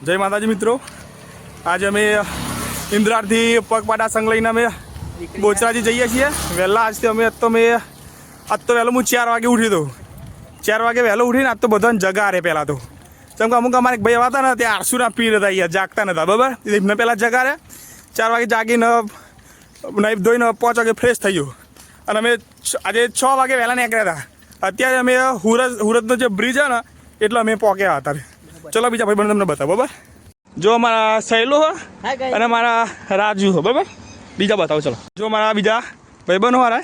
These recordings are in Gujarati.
જય માતાજી મિત્રો, આજે અમે ઇન્દ્રારથી પગપાટા સંઘ લઈને અમે બોચરાજી જઈએ છીએ વહેલા. આજથી આજ તો વહેલો હું 4 વાગે ઉઠી હતો. 4 વાગે વહેલો ઉઠીને આજ તો બધાને જગા રહે. પહેલાં તો જેમ કે અમુક અમારે એક ભાઈ હતા ને ત્યાં આરસુના પીર હતા, અહીંયા જાગતા નહોતા બરાબર. એમને પહેલાં જગા રહે. 4 વાગે જાગીને નાહી ધોઈને 5 વાગે ફ્રેશ થઈ ગયો અને અમે આજે 6 વાગે વહેલા નીકળ્યા હતા. અત્યારે અમે હુરતનો જે બ્રિજ છે ને એટલે અમે પહોંચ્યા હતા. ચલો બીજા ભાઈ બંને તમને બતાવો બરાબર. જો મારા સહેલો હો અને મારા રાજુ હો બરાબર. બીજા બતાવો ચલો. જો મારા બીજા ભાઈબંધો મારા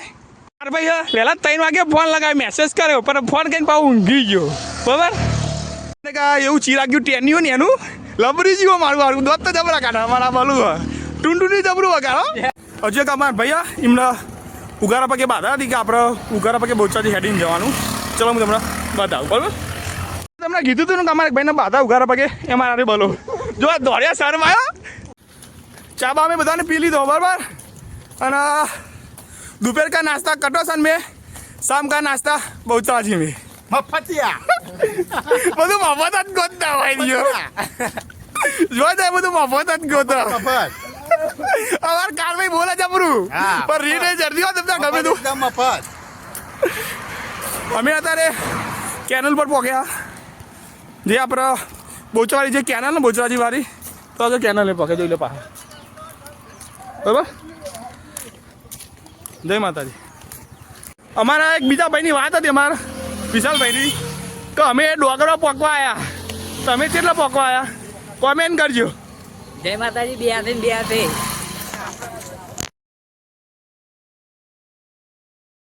મારા ભાઈ પહેલા 3 વાગે ફોન લગાવી મેસેજ કર્યો પણ ફોન કરીને પાછું ઊંઘી ગયો બરાબર. એવું ચીરાગ્યું ટેન્યું ને એનું લબરી જીવો મારું મારું દોત તો જબરા કાઢા અમારા બોલું ટૂંડુની જબરું વગાડો. હજુ એક અમારા ભૈયા એમને ઉગારા પગે બાધા હતી કે આપણે ઉગારા પગે બોચાથી હેડીને જવાનું. ચલો હું તમને બતાવું બરાબર. તમને કીધું હતું ને કે અમારે ભાઈને બાધા ઉગારા પગે એ મારા બોલો. જો આ દોડ્યા શહેરમાં આવ્યો. ચા બા અમે બધાને પી લીધો બરાબર. અને दोपहर का नाश्ता कटोसन में, शाम का नाश्ता बहुचराजी में. મફતિયા બધું મફત જ ગોતતા હોય જો જાય બધું મફત જ ગોતો. અમાર કાલભાઈ બોલે જબરું પણ રીત નહીં જડતી હોય તમને ગમે તું મફત. અમે અત્યારે કેનલ પર પહોંચ્યા, જે આપણે બોચવાળી જે કેનલ ને બોચરાજી વાળી તો જો કેનલ પહોંચે જોઈ લે પાછા બરાબર. જય માતાજી. અમારા એક બીજા ભાઈની વાત હતી અમારા વિશાલભાઈની કે અમે ડોગરો પોકવા આવ્યા, તમે કેટલા પોકવા આવ્યા કોમેન્ટ કરજો. જય માતાજી. બે હાથે